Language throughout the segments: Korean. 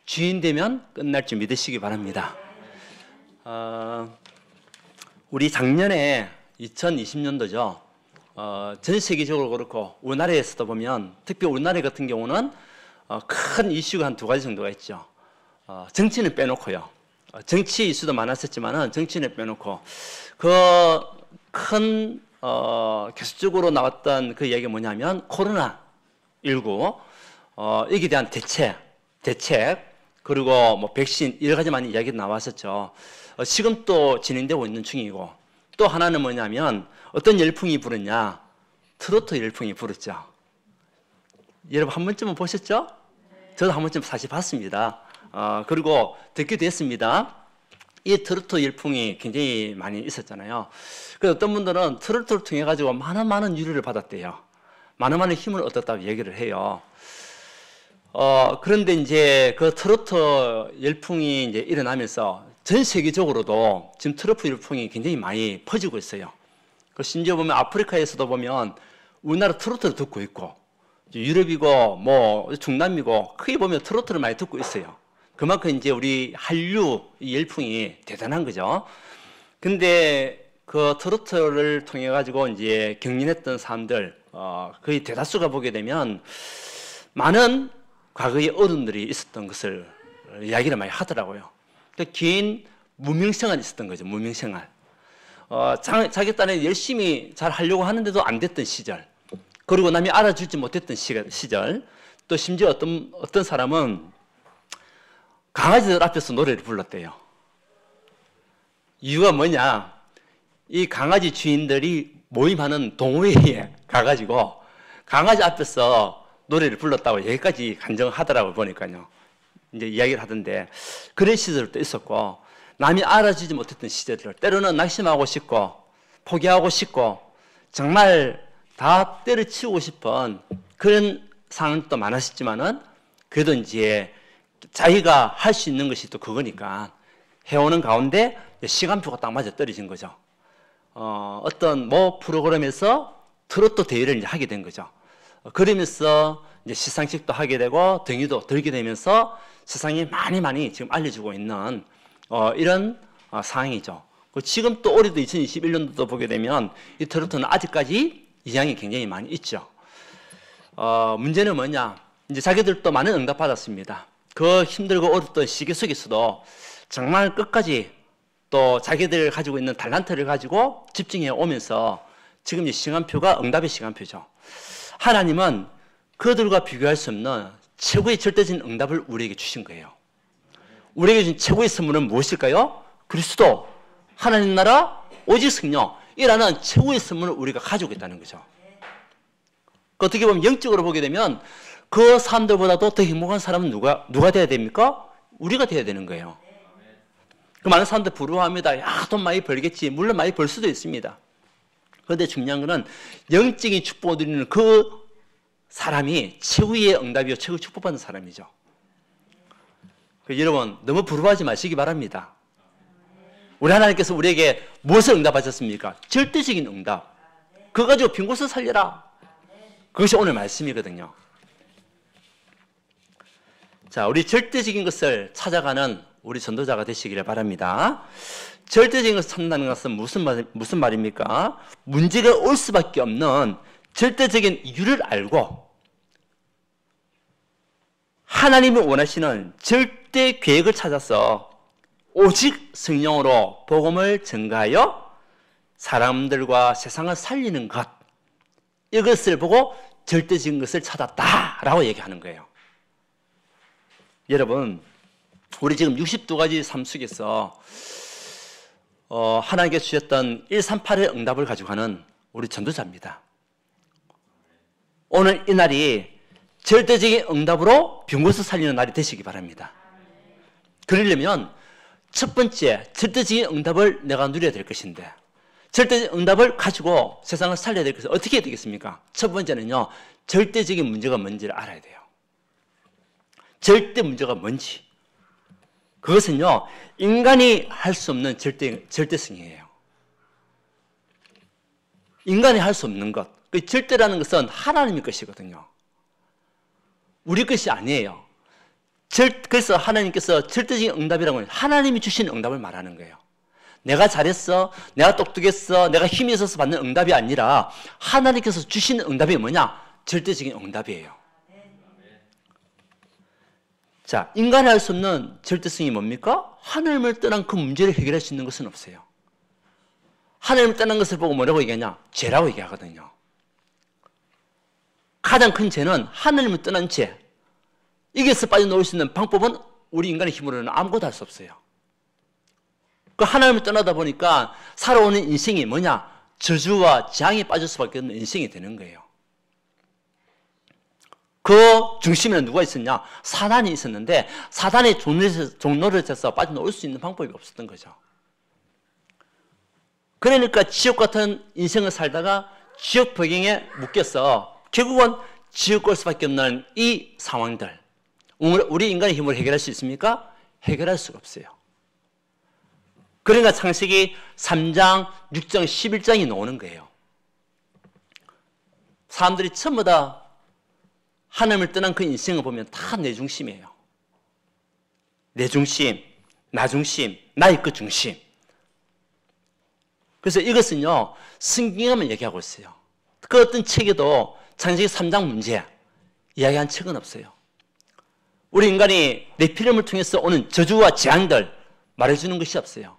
주인 되면 끝날 줄 믿으시기 바랍니다. 우리 작년에 2020년도죠. 전 세계적으로 그렇고 우리나라에서도 보면 특히 우리나라 같은 경우는 큰 이슈가 한 두 가지 정도가 있죠. 정치는 빼놓고요. 정치 이슈도 많았었지만은 정치는 빼놓고 그 큰 계속적으로 나왔던 그 얘기가 뭐냐면 코로나19 여기에 대한 대책 그리고 뭐 백신 여러 가지 많은 이야기가 나왔었죠. 지금 또 진행되고 있는 중이고 또 하나는 뭐냐면 어떤 열풍이 불었냐? 트로트 열풍이 불었죠. 여러분 한 번쯤은 보셨죠? 저도 한 번쯤 사실 봤습니다. 그리고 듣기도 했습니다. 이 트로트 열풍이 굉장히 많이 있었잖아요. 그래서 어떤 분들은 트로트를 통해 가지고 많은 유래를 받았대요. 많은 힘을 얻었다고 얘기를 해요. 그런데 이제 그 트로트 열풍이 이제 일어나면서 전 세계적으로도 지금 트로트 열풍이 굉장히 많이 퍼지고 있어요. 그 심지어 보면 아프리카에서도 보면 우리나라 트로트를 듣고 있고 유럽이고 뭐 중남미고 크게 보면 트로트를 많이 듣고 있어요. 그만큼 이제 우리 한류 열풍이 대단한 거죠. 근데 그 트로트를 통해 가지고 이제 경연했던 사람들 거의 대다수가 보게 되면 많은 과거의 어른들이 있었던 것을 이야기를 많이 하더라고요. 긴 무명생활이 있었던 거죠. 무명생활. 자기 딴에 열심히 잘 하려고 하는데도 안 됐던 시절. 그리고 남이 알아주지 못했던 시절. 또 심지어 어떤 사람은 강아지들 앞에서 노래를 불렀대요. 이유가 뭐냐? 이 강아지 주인들이 모임하는 동호회에 가가지고 강아지 앞에서 노래를 불렀다고 여기까지 간증하더라고요. 보니까요. 이제 이야기를 하던데 그런 시절도 있었고 남이 알아주지 못했던 시절들 때로는 낙심하고 싶고 포기하고 싶고 정말 다 때려치우고 싶은 그런 상황도 많았었지만은 그래도 이제 자기가 할 수 있는 것이 또 그거니까 해오는 가운데 시간표가 딱 맞아 떨어진 거죠. 어떤 뭐 프로그램에서 트로트 대회를 이제 하게 된 거죠. 그러면서 이제 시상식도 하게 되고 등유도 들게 되면서 세상에 많이 지금 알려주고 있는 이런 상황이죠. 지금 또 올해도 2021년도도 보게 되면 이 트로트는 아직까지 이양이 굉장히 많이 있죠. 문제는 뭐냐? 이제 자기들도 많은 응답 받았습니다. 그 힘들고 어렵던 시기 속에서도 정말 끝까지 또 자기들 가지고 있는 탤런트를 가지고 집중해 오면서 지금 이 시간표가 응답의 시간표죠. 하나님은 그들과 비교할 수 없는 최고의 절대적인 응답을 우리에게 주신 거예요. 우리에게 준 최고의 선물은 무엇일까요? 그리스도, 하나님 나라, 오직 성령 이라는 최고의 선물을 우리가 가지고 있다는 거죠. 어떻게 보면 영적으로 보게 되면 그 사람들보다도 더 행복한 사람은 누가 돼야 됩니까? 우리가 돼야 되는 거예요. 그 많은 사람들 부러워합니다. 야, 돈 많이 벌겠지. 물론 많이 벌 수도 있습니다. 그런데 중요한 것은 영적인 축복을 드리는 그 사람이 최후의 응답이요, 최후 축복받는 사람이죠. 여러분 너무 부러워하지 마시기 바랍니다. 우리 하나님께서 우리에게 무엇을 응답하셨습니까? 절대적인 응답. 그거 가지고 빈 곳을 살려라. 그것이 오늘 말씀이거든요. 자, 우리 절대적인 것을 찾아가는 우리 전도자가 되시기를 바랍니다. 절대적인 것을 찾는다는 것은 무슨 말입니까? 문제가 올 수밖에 없는 절대적인 이유를 알고 하나님이 원하시는 절대 계획을 찾아서 오직 성령으로 복음을 전가하여 사람들과 세상을 살리는 것, 이것을 보고 절대적인 것을 찾았다라고 얘기하는 거예요. 여러분, 우리 지금 62가지 삶 속에서 하나님께서 주셨던 138의 응답을 가지고 가는 우리 전도자입니다. 오늘 이 날이 절대적인 응답으로 빈 곳을 살리는 날이 되시기 바랍니다. 그러려면 첫 번째 절대적인 응답을 내가 누려야 될 것인데 절대적인 응답을 가지고 세상을 살려야 될 것은 어떻게 해야 되겠습니까? 첫 번째는요, 절대적인 문제가 뭔지를 알아야 돼요. 절대 문제가 뭔지. 그것은요, 인간이 할 수 없는 절대성이에요. 인간이 할 수 없는 것. 그 절대라는 것은 하나님의 것이거든요. 우리 것이 아니에요. 그래서 하나님께서 절대적인 응답이라고 하면 하나님이 주신 응답을 말하는 거예요. 내가 잘했어, 내가 똑똑했어, 내가 힘이 있어서 받는 응답이 아니라 하나님께서 주신 응답이 뭐냐? 절대적인 응답이에요. 자, 인간이 할 수 없는 절대성이 뭡니까? 하나님을 떠난 그 문제를 해결할 수 있는 것은 없어요. 하나님을 떠난 것을 보고 뭐라고 얘기하냐? 죄라고 얘기하거든요. 가장 큰 죄는 하나님을 떠난 죄. 여기에서 빠져나올 수 있는 방법은 우리 인간의 힘으로는 아무것도 할 수 없어요. 그 하나님을 떠나다 보니까 살아오는 인생이 뭐냐? 저주와 재앙에 빠질 수밖에 없는 인생이 되는 거예요. 그 중심에는 누가 있었냐? 사단이 있었는데 사단의 종로를 쳐서 빠져나올 수 있는 방법이 없었던 거죠. 그러니까 지옥 같은 인생을 살다가 지옥 배경에 묶여서 결국은 지옥 갈 수밖에 없는 이 상황들, 우리 인간의 힘으로 해결할 수 있습니까? 해결할 수가 없어요. 그러니까 창세기 3장, 6장, 11장이 나오는 거예요. 사람들이 전부 다 하나님을 떠난 그 인생을 보면 다 내 중심이에요. 내 중심, 나 중심, 나의 그 중심. 그래서 이것은요, 성경에만 얘기하고 있어요. 그 어떤 책에도 창세기 3장 문제 이야기한 책은 없어요. 우리 인간이 네피림을 통해서 오는 저주와 재앙들 말해주는 것이 없어요.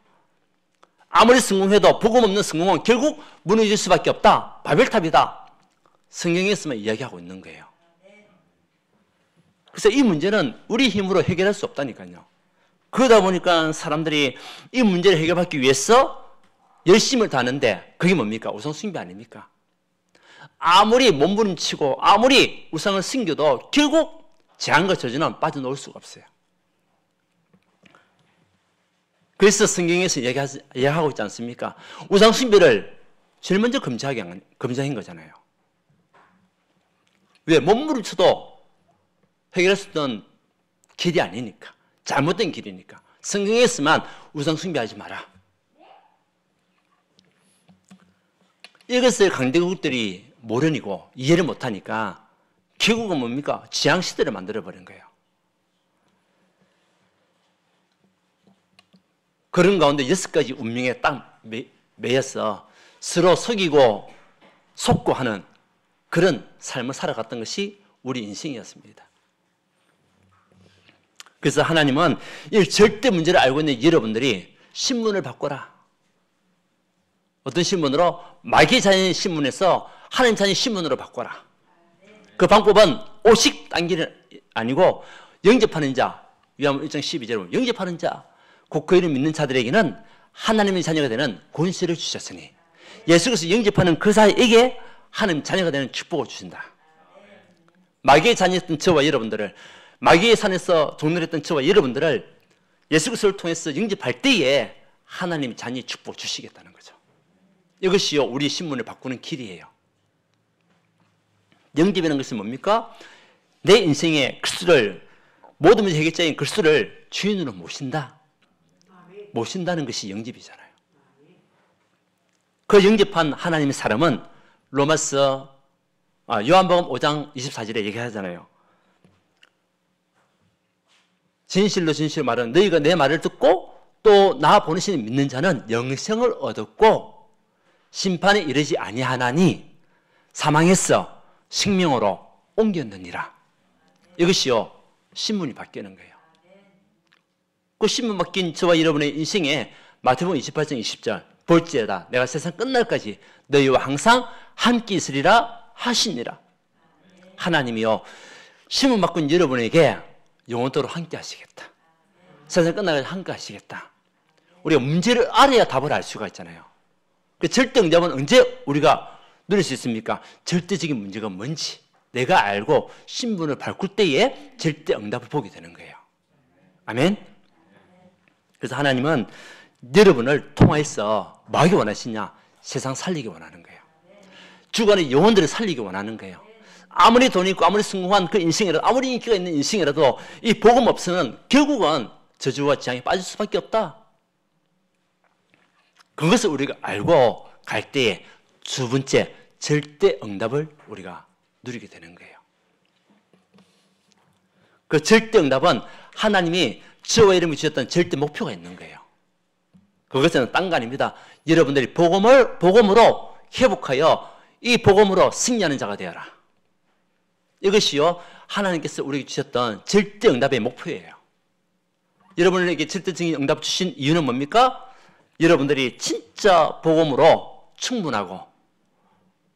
아무리 성공해도 복음 없는 성공은 결국 무너질 수밖에 없다. 바벨탑이다. 성경에서만 이야기하고 있는 거예요. 그래서 이 문제는 우리 힘으로 해결할 수 없다니까요. 그러다 보니까 사람들이 이 문제를 해결하기 위해서 열심을 다하는데 그게 뭡니까? 우상 숭배 아닙니까? 아무리 몸부림치고 아무리 우상을 섬겨도 결국 재앙과 저주는 빠져나올 수가 없어요. 그래서 성경에서 얘기하고 있지 않습니까? 우상 숭배를 제일 먼저 금지한 거잖아요. 왜? 몸부림쳐도 해결할 수 있는 길이 아니니까. 잘못된 길이니까. 성경에서만 우상 숭배하지 마라. 이것을 강대국들이 모르고 이해를 못하니까 결국은 뭡니까? 지향시대를 만들어버린 거예요. 그런 가운데 6가지 운명에 딱 매여서 서로 속이고 속고 하는 그런 삶을 살아갔던 것이 우리 인생이었습니다. 그래서 하나님은 이 절대 문제를 알고 있는 여러분들이 신문을 바꿔라. 어떤 신문으로? 마귀 자녀의 신문에서 하나님 자녀의 신문으로 바꿔라. 그 방법은 오식 당기는 아니고 영접하는 자, 요한복음 1장 12절에 영접하는 자, 곧 그 이름 믿는 자들에게는 하나님의 자녀가 되는 권세를 주셨으니 예수께서 영접하는 그 사이에게 하나님 자녀가 되는 축복을 주신다. 마귀의 자녀였던 저와 여러분들을, 마귀의 산에서 종노했던 저와 여러분들을 예수께서를 통해서 영접할 때에 하나님 자녀의 축복을 주시겠다는 거죠. 이것이요 우리 신문을 바꾸는 길이에요. 영접이라는 것은 뭡니까? 내 인생의 그리스도를, 모든 문제 해결자인 그리스도를 주인으로 모신다는 것이 영접이잖아요. 그 영접한 하나님의 사람은 요한복음 5장 24절에 얘기하잖아요. 진실로 진실로 말하는 너희가 내 말을 듣고 또 나 보내시는 믿는 자는 영생을 얻었고 심판에 이르지 아니하나니 사망에서 생명으로 옮겼느니라. 이것이요 신문이 바뀌는 거예요. 그 신문 바뀐 저와 여러분의 인생에 마태복음 28장 20절 볼지어다 내가 세상 끝날까지 너희와 항상 함께 있으리라 하시니라. 하나님이요 신문 바꾼 여러분에게 영원토록 함께 하시겠다. 세상 끝날까지 함께 하시겠다. 우리가 문제를 알아야 답을 알 수가 있잖아요. 그 절대 응답은 언제 우리가 누릴 수 있습니까? 절대적인 문제가 뭔지 내가 알고 신분을 바꿀 때에 절대 응답을 보게 되는 거예요. 아멘. 그래서 하나님은 여러분을 통해서 뭐 하기 원하시냐? 세상 살리기 원하는 거예요. 주관의 영혼들을 살리기 원하는 거예요. 아무리 돈이 있고 아무리 성공한 그 인생이라도 아무리 인기가 있는 인생이라도 이 복음 없으면 결국은 저주와 재앙에 빠질 수밖에 없다. 그것을 우리가 알고 갈 때에 두 번째 절대 응답을 우리가 누리게 되는 거예요. 그 절대 응답은 하나님이 저와 여러분이 주셨던 절대 목표가 있는 거예요. 그것은 딴 거 아닙니다. 여러분들이 복음으로 회복하여 이 복음으로 승리하는 자가 되어라. 이것이요, 하나님께서 우리에게 주셨던 절대 응답의 목표예요. 여러분에게 절대적인 응답 주신 이유는 뭡니까? 여러분들이 진짜 복음으로 충분하고,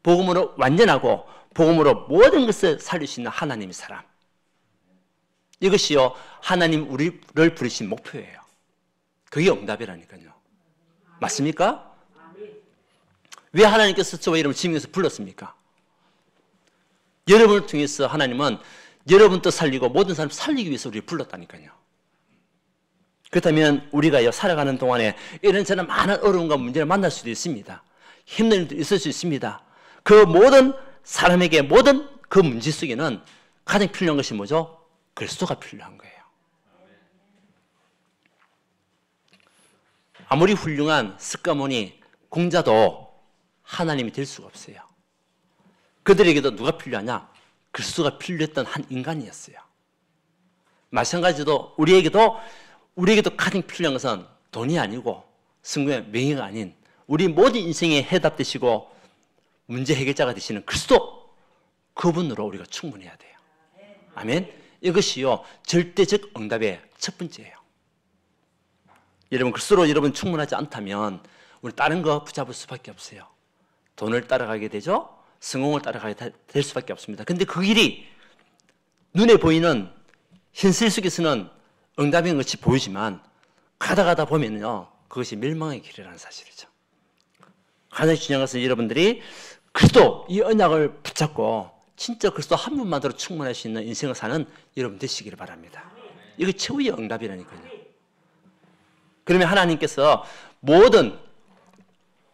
복음으로 완전하고, 복음으로 모든 것을 살릴 수 있는 하나님의 사람. 이것이요, 하나님 우리를 부르신 목표예요. 그게 응답이라니까요. 맞습니까? 왜 하나님께서 저와 여러분을 지명해서 불렀습니까? 여러분을 통해서 하나님은 여러분도 살리고 모든 사람 살리기 위해서 우리를 불렀다니까요. 그렇다면 우리가 살아가는 동안에 이런저런 많은 어려움과 문제를 만날 수도 있습니다. 힘든 일도 있을 수 있습니다. 그 모든 사람에게 모든 그 문제 속에는 가장 필요한 것이 뭐죠? 그리스도가 필요한 거예요. 아무리 훌륭한 스가모니 공자도 하나님이 될 수가 없어요. 그들에게도 누가 필요하냐? 그리스도가 필요했던 한 인간이었어요. 마찬가지로 우리에게도 가장 필요한 것은 돈이 아니고 성공의 명예가 아닌 우리 모든 인생의 해답 되시고 문제 해결자가 되시는 그리스도, 그분으로 우리가 충분해야 돼요. 아멘. 이것이요, 절대적 응답의 첫 번째예요. 여러분, 그리스도로 여러분 충분하지 않다면 우리 다른 거 붙잡을 수밖에 없어요. 돈을 따라가게 되죠. 성공을 따라가게 될 수밖에 없습니다. 근데 그 길이 눈에 보이는 현실 속에서는 응답인 것이 보이지만 가다 보면요, 그것이 멸망의 길이라는 사실이죠. 가장 중요한 것은 여러분들이 그리스도 이 언약을 붙잡고 진짜 그리스도 한 분만으로 충분할 수 있는 인생을 사는 여러분 되시기를 바랍니다. 이게 최후의 응답이라니까요. 그러면 하나님께서 모든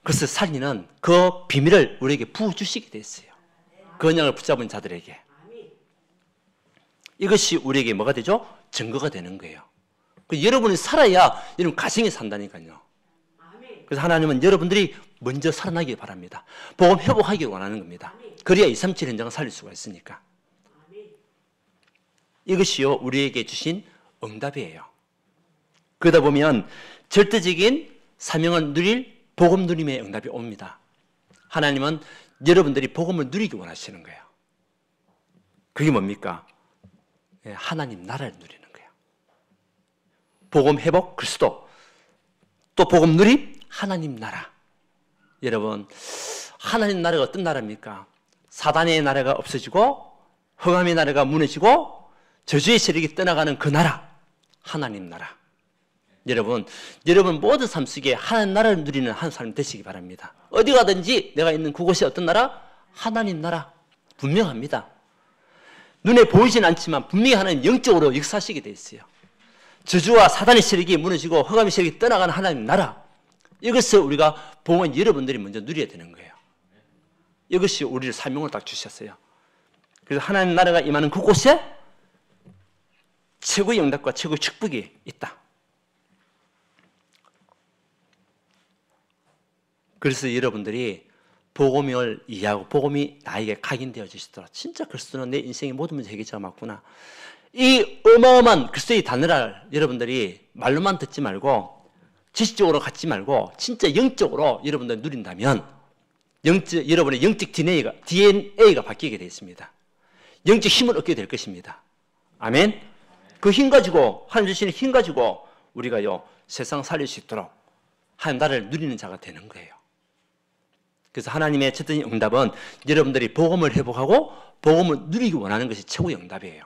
그것을 살리는 그 비밀을 우리에게 부어주시게 됐어요. 그 언약을 붙잡은 자들에게. 이것이 우리에게 뭐가 되죠? 증거가 되는 거예요. 여러분이 살아야 여러분 가정이 산다니까요. 그래서 하나님은 여러분들이 먼저 살아나길 바랍니다. 복음 회복하기를 원하는 겁니다. 그래야 237 현장을 살릴 수가 있으니까. 이것이요, 우리에게 주신 응답이에요. 그러다 보면 절대적인 사명을 누릴 복음 누림의 응답이 옵니다. 하나님은 여러분들이 복음을 누리기 원하시는 거예요. 그게 뭡니까? 하나님 나라를 누리는 거예요. 복음 회복 그리스도, 또 복음 누림 하나님 나라. 여러분, 하나님 나라가 어떤 나라입니까? 사단의 나라가 없어지고 흑암의 나라가 무너지고 저주의 세력이 떠나가는 그 나라, 하나님 나라. 여러분 모든 삶 속에 하나님 나라를 누리는 한 사람 되시기 바랍니다. 어디 가든지 내가 있는 그곳이 어떤 나라? 하나님 나라. 분명합니다. 눈에 보이진 않지만 분명히 하나님 영적으로 역사하시게 되어 있어요. 저주와 사단의 세력이 무너지고 흑암의 세력이 떠나가는 하나님 나라. 이것을 우리가 보면 여러분들이 먼저 누려야 되는 거예요. 이것이 우리를 사명을 딱 주셨어요. 그래서 하나님 나라가 임하는 그곳에 최고의 응답과 최고의 축복이 있다. 그래서 여러분들이 복음을 이해하고 복음이 나에게 각인되어 주시도록, 진짜 그리스도는 내 인생의 모든 문제 해결자가 맞구나, 이 어마어마한 그리스도의 단어를 여러분들이 말로만 듣지 말고 지식적으로 갖지 말고 진짜 영적으로 여러분들이 누린다면 여러분의 영적 DNA가 바뀌게 되어 있습니다. 영적 힘을 얻게 될 것입니다. 아멘. 그 힘 가지고, 하나님 주시는 힘 가지고 우리가요 세상 살릴 수 있도록 하나님 나라를 누리는 자가 되는 거예요. 그래서 하나님의 첫 번째 응답은 여러분들이 복음을 회복하고 복음을 누리기 원하는 것이 최고의 응답이에요.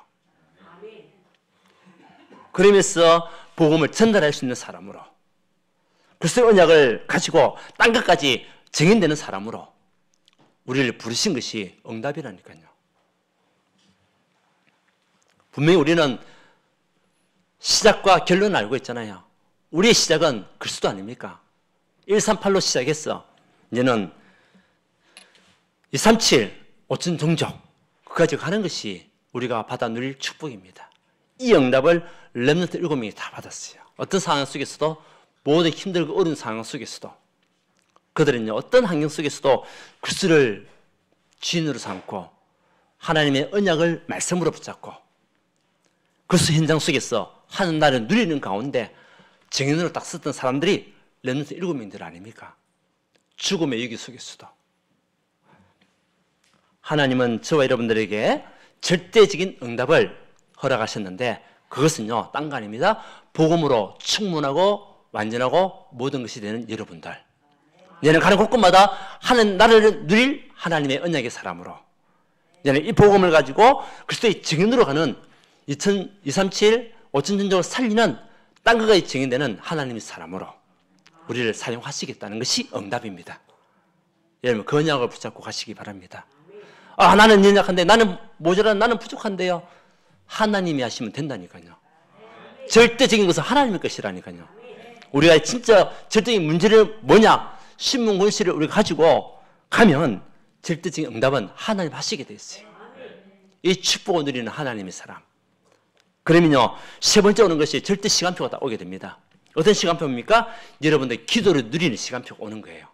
그러면서 복음을 전달할 수 있는 사람으로, 그리스도의 언약을 가지고 딴 것까지 정인되는 사람으로 우리를 부르신 것이 응답이라니까요. 분명히 우리는 시작과 결론을 알고 있잖아요. 우리의 시작은 그리스도 아닙니까? 138로 시작했어. 이제는 237, 5천 종족, 그까지 가는 것이 우리가 받아 누릴 축복입니다. 이 응답을 렘넌트 7명이 다 받았어요. 어떤 상황 속에서도, 모든 힘들고 어려운 상황 속에서도 그들은요, 어떤 환경 속에서도 그리스도를 주인으로 삼고 하나님의 언약을 말씀으로 붙잡고 그리스도 현장 속에서 하는 날을 누리는 가운데 증인으로 딱 썼던 사람들이 렘넌트 7명들 아닙니까? 죽음의 위기 속에서도 하나님은 저와 여러분들에게 절대적인 응답을 허락하셨는데 그것은요, 딴 거 아닙니다. 복음으로 충분하고 완전하고 모든 것이 되는 여러분들. 얘는 가는 곳곳마다 하는 나라를 누릴 하나님의 언약의 사람으로, 얘는 이 복음을 가지고 그리스도의 증인으로 가는 237, 5천전적을 살리는 딴 거가 증인되는 하나님의 사람으로 우리를 사용하시겠다는 것이 응답입니다. 여러분 그 언약을 붙잡고 가시기 바랍니다. 아, 나는 연약한데, 나는 모자란, 나는 부족한데요. 하나님이 하시면 된다니까요. 절대적인 것은 하나님의 것이라니까요. 우리가 진짜 절대적인 문제를 뭐냐, 신문 권세를 우리가 가지고 가면 절대적인 응답은 하나님 하시게 돼 있어요. 이 축복을 누리는 하나님의 사람. 그러면요, 세 번째 오는 것이 절대 시간표가 딱 오게 됩니다. 어떤 시간표입니까? 여러분들 기도를 누리는 시간표가 오는 거예요.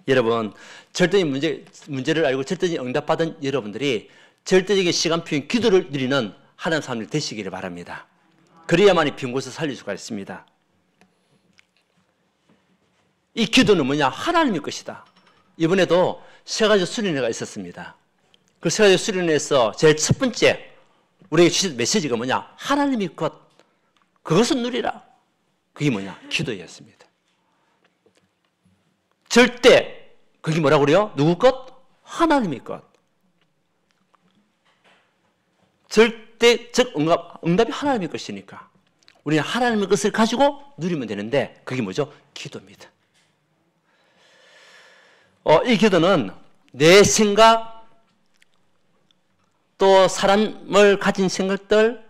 여러분, 절대적인 문제를 알고 절대적인 응답받은 여러분들이 절대적인 시간표인 기도를 누리는 하나님 사람들 되시기를 바랍니다. 그래야만이 빈 곳을 살릴 수가 있습니다. 이 기도는 뭐냐? 하나님의 것이다. 이번에도 세 가지 수련회가 있었습니다. 그 세 가지 수련회에서 제일 첫 번째 우리에게 주신 메시지가 뭐냐? 하나님의 것, 그것은 누리라. 그게 뭐냐? 기도였습니다. 절대, 그게 뭐라고 그래요? 누구 것? 하나님의 것. 절대적 응답이 하나님의 것이니까 우리는 하나님의 것을 가지고 누리면 되는데 그게 뭐죠? 기도입니다. 이 기도는 내 생각, 또 사람을 가진 생각들,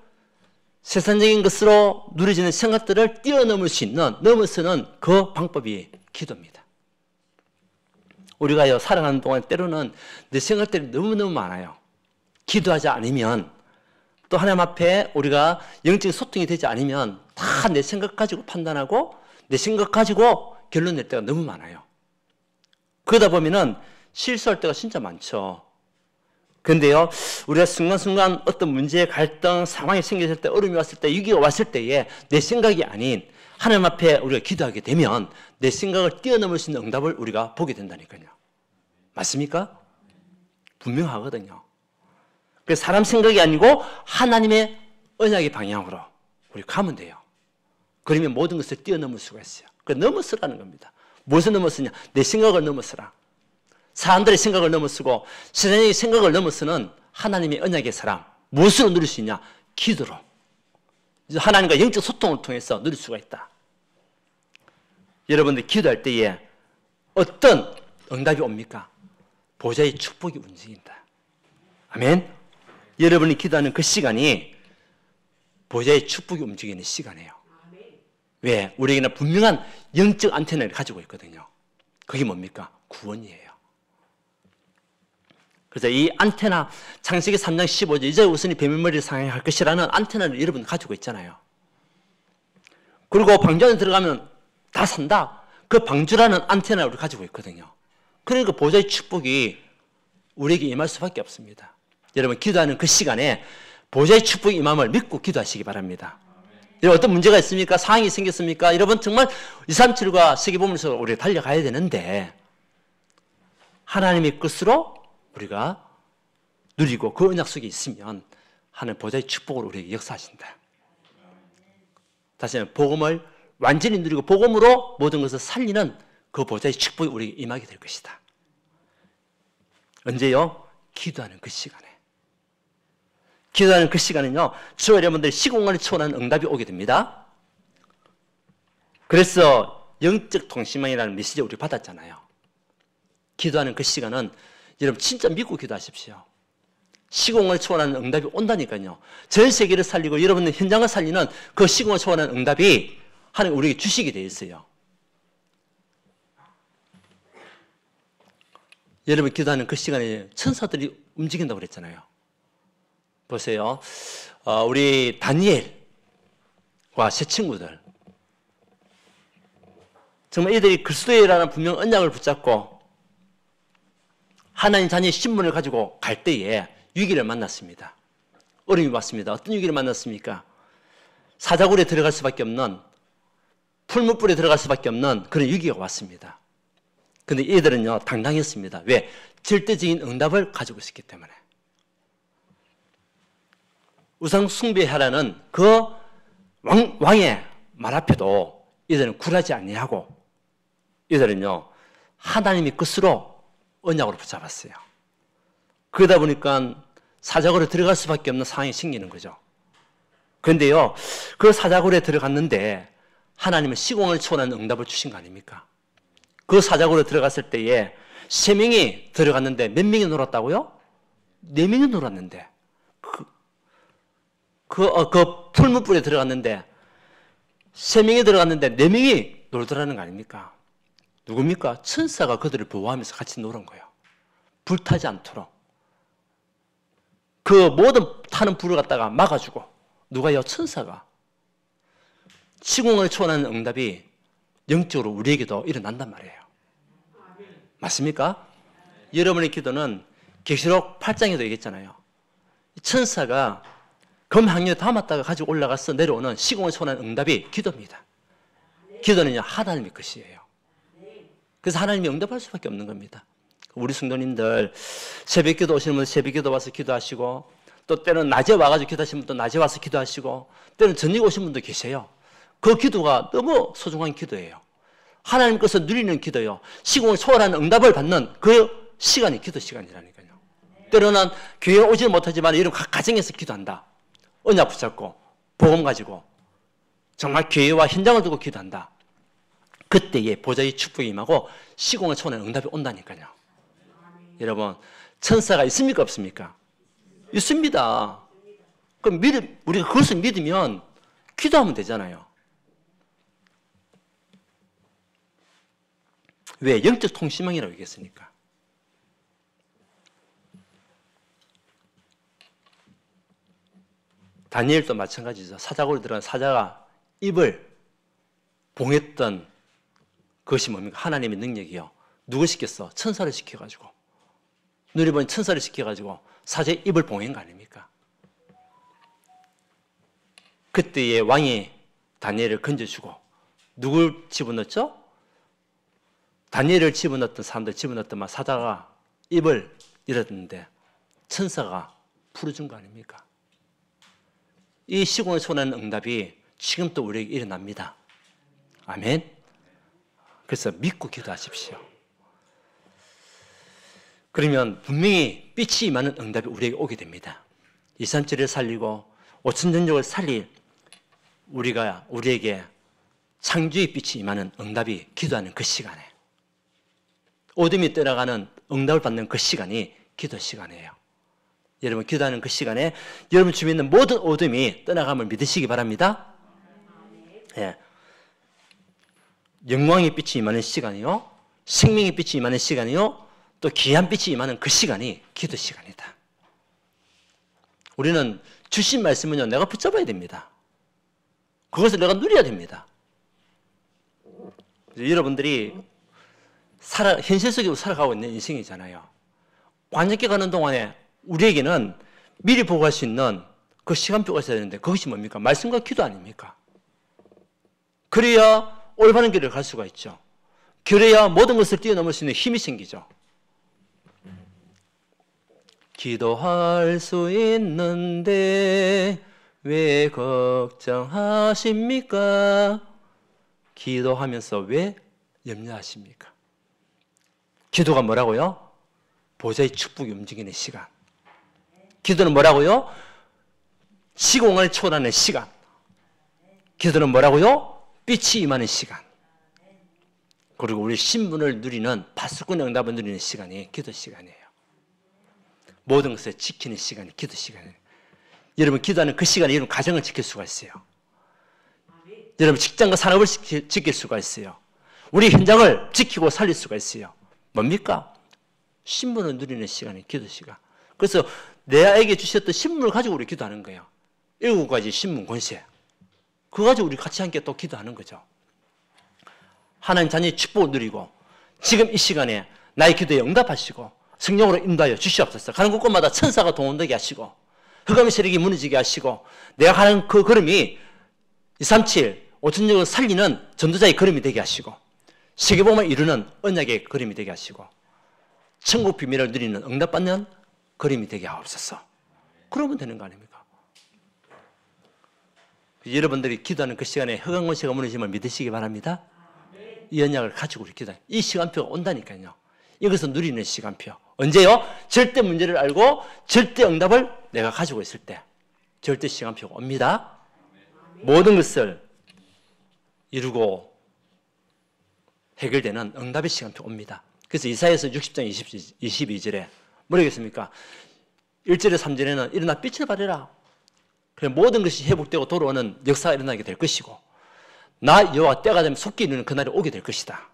세상적인 것으로 누려지는 생각들을 뛰어넘을 수 있는, 넘어서는 그 방법이 기도입니다. 우리가요, 살아가는 동안 때로는 내 생각들이 너무너무 많아요. 기도하지 않으면, 또 하나님 앞에 우리가 영적인 소통이 되지 않으면 다 내 생각 가지고 판단하고 내 생각 가지고 결론 낼 때가 너무 많아요. 그러다 보면은 실수할 때가 진짜 많죠. 그런데요, 우리가 순간순간 어떤 문제, 갈등, 상황이 생겼을 때, 어려움이 왔을 때, 위기가 왔을 때에 내 생각이 아닌 하나님 앞에 우리가 기도하게 되면 내 생각을 뛰어넘을 수 있는 응답을 우리가 보게 된다니까요. 맞습니까? 분명하거든요. 그래서 사람 생각이 아니고 하나님의 언약의 방향으로 우리 가면 돼요. 그러면 모든 것을 뛰어넘을 수가 있어요. 그래서 넘어서라는 겁니다. 무엇을 넘어서냐? 내 생각을 넘어서라. 사람들의 생각을 넘어서고 세상의 생각을 넘어서는 하나님의 언약의 사람. 무엇으로 누릴 수 있냐? 기도로. 하나님과 영적 소통을 통해서 누릴 수가 있다. 여러분들 기도할 때에 어떤 응답이 옵니까? 보좌의 축복이 움직인다. 아멘. 여러분이 기도하는 그 시간이 보좌의 축복이 움직이는 시간이에요. 왜? 우리에게는 분명한 영적 안테나를 가지고 있거든요. 그게 뭡니까? 구원이에요. 그래서 이 안테나, 창세기 3장 15절, 이제 우선이 뱀의 머리를 상하할 것이라는 안테나를 여러분 가지고 있잖아요. 그리고 방주 안에 들어가면 다 산다. 그 방주라는 안테나를 우리 가지고 있거든요. 그러니까 보좌의 축복이 우리에게 임할 수밖에 없습니다. 여러분 기도하는 그 시간에 보좌의 축복이 임함을 믿고 기도하시기 바랍니다. 어떤 문제가 있습니까? 상황이 생겼습니까? 여러분 정말 237과 세계보면서 우리가 달려가야 되는데 하나님의 뜻으로 우리가 누리고 그 언약 속에 있으면 하나님 보좌의 축복으로 우리에게 역사하신다. 다시 한번 복음을 완전히 누리고 복음으로 모든 것을 살리는 그 보좌의 축복이 우리에게 임하게 될 것이다. 언제요? 기도하는 그 시간에. 기도하는 그 시간은요, 저와 여러분들 시공간을 초월하는 응답이 오게 됩니다. 그래서 영적 통신망이라는 메시지를 우리 받았잖아요. 기도하는 그 시간은 여러분 진짜 믿고 기도하십시오. 시공간을 초월하는 응답이 온다니까요. 전 세계를 살리고 여러분의 현장을 살리는 그 시공간을 초월하는 응답이 하나님 우리에게 주시게 되어 있어요. 여러분 기도하는 그 시간에 천사들이 움직인다고 그랬잖아요. 보세요. 우리 다니엘과 세 친구들. 정말 이들이 그리스도라는 분명 언약을 붙잡고 하나님 자녀의 신분을 가지고 갈 때에 위기를 만났습니다. 어려움이 왔습니다. 어떤 위기를 만났습니까? 사자굴에 들어갈 수밖에 없는, 풀무불에 들어갈 수밖에 없는 그런 위기가 왔습니다. 근데 이들은요, 당당했습니다. 왜? 절대적인 응답을 가지고 있었기 때문에. 우상 숭배하라는 그 왕의 말 앞에도 이들은 굴하지 아니하고, 이들은요, 하나님의 뜻으로 언약으로 붙잡았어요. 그러다 보니까 사자굴에 들어갈 수밖에 없는 상황이 생기는 거죠. 그런데요, 그 사자굴에 들어갔는데 하나님은 시공을 초월하는 응답을 주신 거 아닙니까? 그 사자굴에 들어갔을 때에 3명이 들어갔는데 몇 명이 놀았다고요? 4명이 놀았는데, 그 풀무불에 들어갔는데 3명이 들어갔는데 4명이 놀더라는 거 아닙니까? 누굽니까? 천사가 그들을 보호하면서 같이 노는 거예요. 불타지 않도록. 그 모든 타는 불을 갖다가 막아주고, 누가요? 천사가. 시공을 초월하는 응답이 영적으로 우리에게도 일어난단 말이에요. 맞습니까? 여러분의 기도는 계시록 8장에도 얘기했잖아요. 천사가 금항류에 담았다가 가지고 올라가서 내려오는 시공을 초월하는 응답이 기도입니다. 기도는요, 하나님의 것이에요. 그래서 하나님이 응답할 수밖에 없는 겁니다. 우리 성도님들 새벽기도 오시는 분들 새벽기도 와서 기도하시고, 또 때는 낮에 와가지고 기도하시는 분도 낮에 와서 기도하시고, 때는 저녁에 오신 분도 계세요. 그 기도가 너무 소중한 기도예요. 하나님 것을 누리는 기도요. 시공을 초월하는 응답을 받는 그 시간이 기도 시간이라니까요. 때로는 교회에 오지는 못하지만 이런 가정에서 기도한다. 언약 붙잡고 복음 가지고 정말 교회와 현장을 두고 기도한다. 그때에 보좌의 축복이 임하고 시공을 초월하는 응답이 온다니까요. 여러분, 천사가 있습니까 없습니까? 있습니다. 그럼 우리가 그것을 믿으면 기도하면 되잖아요. 왜? 영적 통신망이라고 얘기했으니까. 다니엘도 마찬가지죠. 사자굴에 들어간 사자가 입을 봉했던 그것이 뭡니까? 하나님의 능력이요. 누구 시켰어? 천사를 시켜가지고. 눈이 보니 천사를 시켜가지고 사자의 입을 봉한 거 아닙니까? 그때의 왕이 다니엘을 건져주고, 누굴 집어넣었죠? 다니엘을 집어넣었던 사람들 집어넣었던 사자가 입을 열었는데 천사가 풀어준 거 아닙니까? 이 시공을 초월하는 응답이 지금 또 우리에게 일어납니다. 아멘. 그래서 믿고 기도하십시오. 그러면 분명히 빛이 임하는 응답이 우리에게 오게 됩니다. 237을 살리고 5천전력을 살릴 우리에게 창조의 빛이 임하는 응답이 기도하는 그 시간에, 어둠이 떠나가는 응답을 받는 그 시간이 기도 시간이에요. 여러분, 기도하는 그 시간에 여러분 주변에 있는 모든 어둠이 떠나감을 믿으시기 바랍니다. 예. 영광의 빛이 임하는 시간이요, 생명의 빛이 임하는 시간이요, 또 귀한 빛이 임하는 그 시간이 기도 시간이다. 우리는 주신 말씀은요, 내가 붙잡아야 됩니다. 그것을 내가 누려야 됩니다. 여러분들이 현실 속에 살아가고 있는 인생이잖아요. 관역에 가는 동안에 우리에게는 미리 보고 갈 수 있는 그 시간표가 있어야 되는데, 그것이 뭡니까? 말씀과 기도 아닙니까? 그래야 올바른 길을 갈 수가 있죠. 그래야 모든 것을 뛰어넘을 수 있는 힘이 생기죠. 기도할 수 있는데 왜 걱정하십니까? 기도하면서 왜 염려하십니까? 기도가 뭐라고요? 보좌의 축복이 움직이는 시간. 기도는 뭐라고요? 시공을 초월하는 시간. 기도는 뭐라고요? 빛이 임하는 시간. 그리고 우리 신분을 누리는, 파수꾼의 응답을 누리는 시간이 기도 시간이에요. 모든 것을 지키는 시간이 기도 시간이에요. 여러분, 기도하는 그 시간에 여러분 가정을 지킬 수가 있어요. 여러분 직장과 산업을 지킬 수가 있어요. 우리 현장을 지키고 살릴 수가 있어요. 뭡니까? 신분을 누리는 시간이 기도 시간. 그래서 내에게 주셨던 신분을 가지고 우리 기도하는 거예요. 7가지 신분 권세. 그거 가지고 우리 같이 함께 또 기도하는 거죠. 하나님 자녀의 축복을 누리고, 지금 이 시간에 나의 기도에 응답하시고 성령으로 인도하여 주시옵소서. 가는 곳곳마다 천사가 동원되게 하시고 흑암의 세력이 무너지게 하시고, 내가 가는 그 걸음이 237 5천족을 살리는 전도자의 걸음이 되게 하시고 세계복음을 이루는 언약의 걸음이 되게 하시고 천국 비밀을 누리는 응답받는 걸음이 되게 하옵소서. 그러면 되는 거 아닙니까? 여러분들이 기도하는 그 시간에 허강건세가 무너짐을 믿으시기 바랍니다. 이 언약을 가지고 우리 기도해. 이 시간표가 온다니까요. 이것은 누리는 시간표. 언제요? 절대 문제를 알고 절대 응답을 내가 가지고 있을 때 절대 시간표가 옵니다. 모든 것을 이루고 해결되는 응답의 시간표 옵니다. 그래서 이사야서 60장 22절에 뭐라겠습니까? 1절에 3절에는 일어나 빛을 발해라. 그래 모든 것이 회복되고 돌아오는 역사가 일어나게 될 것이고 나 여호와 때가 되면 속히 이루는 그날이 오게 될 것이다.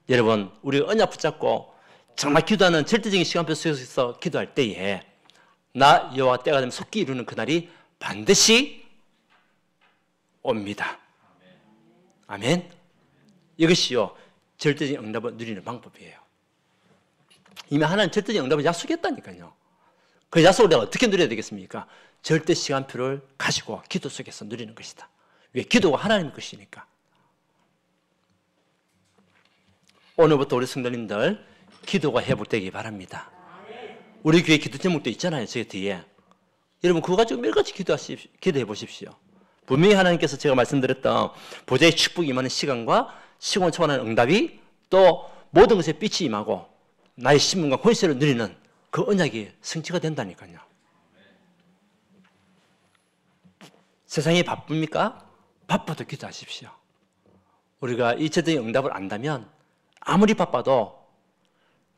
여러분 우리 언약 붙잡고 정말 기도하는 절대적인 시간표 속에서 기도할 때에 나 여호와 때가 되면 속히 이루는 그날이 반드시 옵니다. 아멘. 이것이요 절대적인 응답을 누리는 방법이에요. 이미 하나님 절대적인 응답을 약속했다니까요. 그 약속을 내가 어떻게 누려야 되겠습니까? 절대 시간표를 가지고 기도 속에서 누리는 것이다. 왜? 기도가 하나님의 것이니까. 오늘부터 우리 성도님들 기도가 회복되기 바랍니다. 우리 교회 기도 제목도 있잖아요. 저기 뒤에. 여러분 그거 가지고 매일같이 기도해 보십시오. 분명히 하나님께서 제가 말씀드렸던 보좌의 축복이 임하는 시간과 시공을 초월하는 응답이 또 모든 것에 빛이 임하고 나의 신분과 권세를 누리는 그 언약이 성취가 된다니까요. 세상이 바쁩니까? 바빠도 기도하십시오. 우리가 이 제도의 응답을 안다면 아무리 바빠도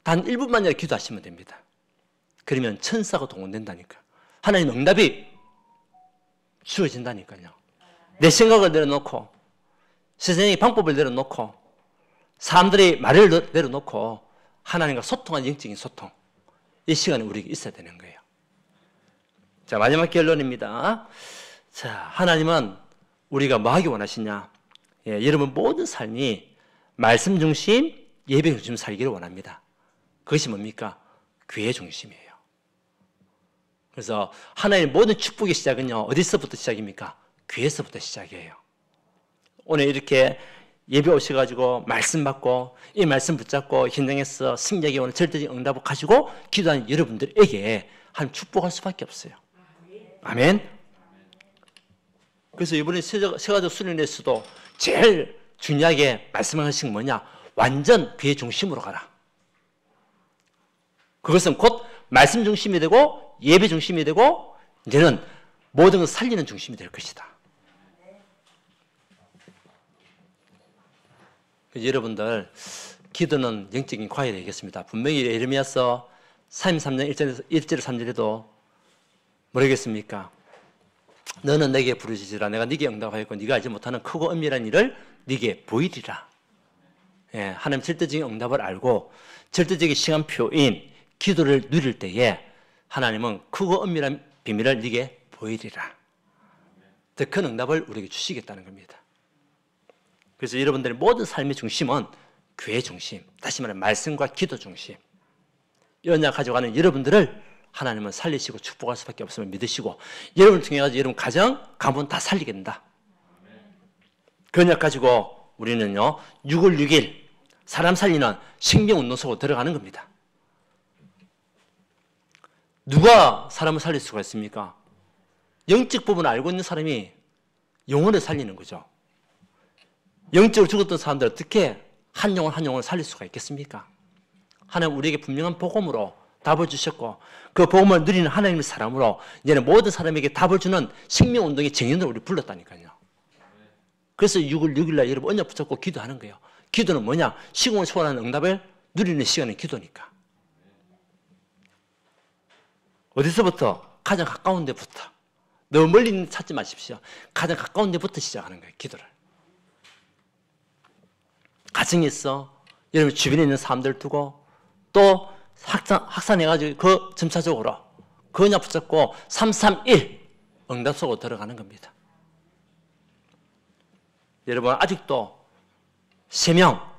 단 1분만이라도 기도하시면 됩니다. 그러면 천사가 동원된다니까. 하나님 응답이 주어진다니까요. 내 생각을 내려놓고 세상의 방법을 내려놓고 사람들의 말을 내려놓고 하나님과 소통한 영적인 소통 이 시간에 우리에게 있어야 되는 거예요. 자 마지막 결론입니다. 자 하나님은 우리가 뭐 하기 원하시냐? 여러분 모든 삶이 말씀 중심, 예배 중심 살기를 원합니다. 그것이 뭡니까? 교회 중심이에요. 그래서 하나님의 모든 축복의 시작은요 어디서부터 시작입니까? 교회에서부터 시작이에요. 오늘 이렇게 예배 오셔가지고 말씀 받고 이 말씀 붙잡고 현장에서 승리하기 원하는 절대적인 응답을 가지고 기도하는 여러분들에게 하나님 축복할 수밖에 없어요. 아멘. 그래서 이번에 세가족 수련회에서도 제일 중요하게 말씀하신 건 뭐냐? 완전 교회 중심으로 가라. 그것은 곧 말씀 중심이 되고 예배 중심이 되고 이제는 모든 걸 살리는 중심이 될 것이다. 여러분들 기도는 영적인 과외가 되겠습니다. 분명히 예레미야서 33장 1절 3절에도 뭐라겠습니까? 너는 내게 부르짖으라 내가 네게 응답하였고 네가 알지 못하는 크고 은밀한 일을 네게 보이리라. 하나님 절대적인 응답을 알고 절대적인 시간표인 기도를 누릴 때에 하나님은 크고 은밀한 비밀을 네게 보이리라. 더 큰 응답을 우리에게 주시겠다는 겁니다. 그래서 여러분들의 모든 삶의 중심은 교회 중심, 다시 말해 말씀과 기도 중심. 이 언약 가져가는 여러분들을 하나님은 살리시고 축복할 수밖에 없음을 믿으시고 여러분을 통해 가지고 여러분 가정, 가문 다 살리게 된다. 그 언약 가지고 우리는요 6월 6일 사람 살리는 생명운동 속으로 들어가는 겁니다. 누가 사람을 살릴 수가 있습니까? 영적 부분을 알고 있는 사람이 영혼을 살리는 거죠. 영적으로 죽었던 사람들 어떻게 한 영혼 한 영혼을 살릴 수가 있겠습니까? 하나님 우리에게 분명한 복음으로 답을 주셨고 그 복음을 누리는 하나님의 사람으로 이제는 모든 사람에게 답을 주는 생명운동의 정인으로 우리 불렀다니까요. 그래서 6월 6일날 여러분 언약 붙잡고 기도하는 거예요. 기도는 뭐냐? 시공을 초월하는 응답을 누리는 시간이 기도니까. 어디서부터? 가장 가까운 데부터. 너무 멀리 찾지 마십시오. 가장 가까운 데부터 시작하는 거예요. 기도를. 가정에서 여러분 주변에 있는 사람들 두고 또 확산해가지고 그 점차적으로 그 언약 붙잡고 331 응답 속으로 들어가는 겁니다. 여러분 아직도 3명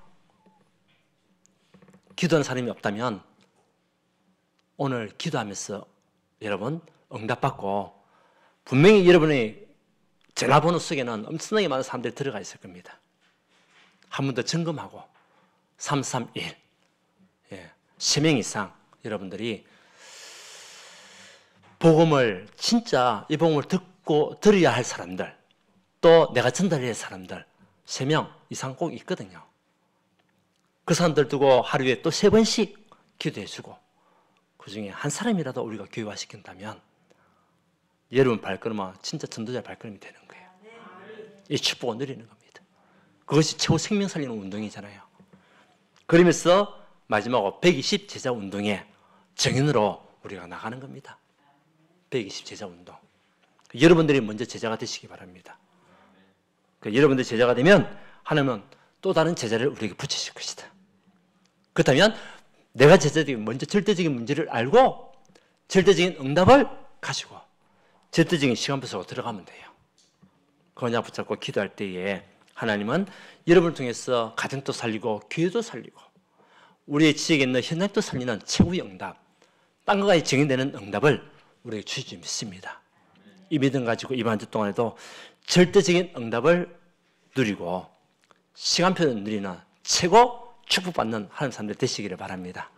기도하는 사람이 없다면 오늘 기도하면서 여러분 응답받고 분명히 여러분의 전화번호 속에는 엄청나게 많은 사람들이 들어가 있을 겁니다. 한 번 더 점검하고 331 3명 이상 여러분들이 복음을 진짜 이 복음을 듣고 들어야 할 사람들 또 내가 전달해야 할 사람들 3명 이상 꼭 있거든요. 그 사람들 두고 하루에 또 3번씩 기도해주고 그 중에 한 사람이라도 우리가 교회화시킨다면 여러분 발걸음은 진짜 전도자의 발걸음이 되는 거예요. 이 축복을 누리는 겁니다. 그것이 최고 생명 살리는 운동이잖아요. 그러면서 마지막으로 120 제자 운동의 정인으로 우리가 나가는 겁니다. 120 제자 운동. 여러분들이 먼저 제자가 되시기 바랍니다. 여러분들이 제자가 되면 하나님은 또 다른 제자를 우리에게 붙이실 것이다. 그렇다면 내가 제자되면 먼저 절대적인 문제를 알고 절대적인 응답을 가지고 절대적인 시간표 속으로 들어가면 돼요. 그냥 붙잡고 기도할 때에 하나님은 여러분을 통해서 가정도 살리고 교회도 살리고 우리의 지역에 있는 현장도 살리는 최고의 응답, 땅과 같이 정의되는 응답을 우리에게 주실 줄 믿습니다. 이 믿음 가지고 이번 한 주 동안에도 절대적인 응답을 누리고 시간표를 누리는 최고 축복받는 하나님 사람들 되시기를 바랍니다.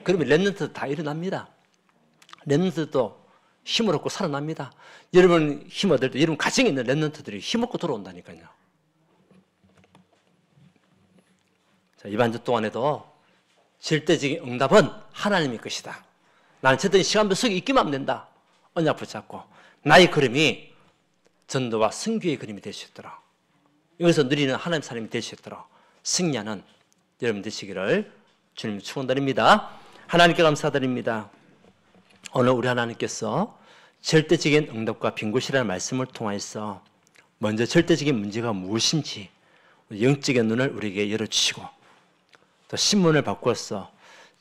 그러면 렘넌트 다 일어납니다. 렘넌트도 힘을 얻고 살아납니다. 여러분 힘 얻을 때 여러분 가정에 있는 렘넌트들이 힘 얻고 돌아온다니까요. 자, 이번 주 동안에도 절대적인 응답은 하나님의 것이다. 나는 절대적인 시간표 속에 있기만 하면 된다. 언약 붙잡고 나의 걸음이 전도와 선교의 걸음이 될 수 있도록 여기서 누리는 하나님 사람이 될 수 있도록 승리하는 여러분 되시기를 주님 축원드립니다. 하나님께 감사드립니다. 오늘 우리 하나님께서 절대적인 응답과 빈 곳이라는 말씀을 통해서 먼저 절대적인 문제가 무엇인지 영적인 눈을 우리에게 열어주시고 또 신문을 바꾸어서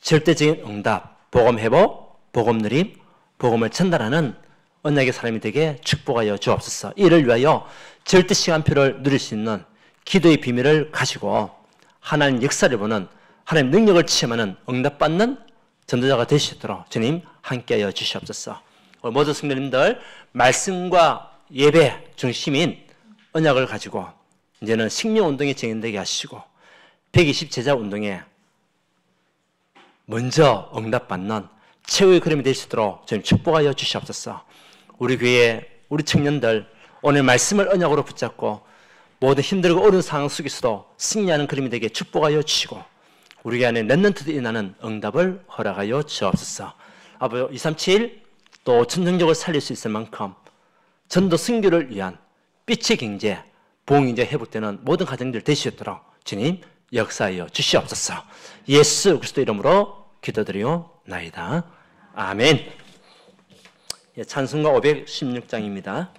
절대적인 응답, 복음 회복, 복음 누림, 복음을 전달하는 언약의 사람이 되게 축복하여 주옵소서. 이를 위하여 절대 시간표를 누릴 수 있는 기도의 비밀을 가지고 하나님 역사를 보는 하나님 능력을 체험하는 응답받는 전도자가 될 수 있도록 주님 함께하여 주시옵소서. 오늘 모든 성도님들 말씀과 예배 중심인 언약을 가지고 이제는 생명운동에 정인되게 하시고 120 제자 운동에 먼저 응답받는 최후의 그림이 될 수 있도록 주님 축복하여 주시옵소서. 우리 교회 우리 청년들 오늘 말씀을 언약으로 붙잡고 모든 힘들고 어려운 상황 속에서도 승리하는 그림이 되게 축복하여 주시고 우리 안에 렘넌트들이 일어나는 응답을 허락하여 주옵소서. 아버지 237 또 전쟁력을 살릴 수 있을 만큼 전도 선교를 위한 빛의 경제, 보응경제 회복되는 모든 가정들 되시도록 주님 역사하여 주시옵소서. 예수 그리스도 이름으로 기도드리옵나이다. 아멘. 찬송가 516장입니다.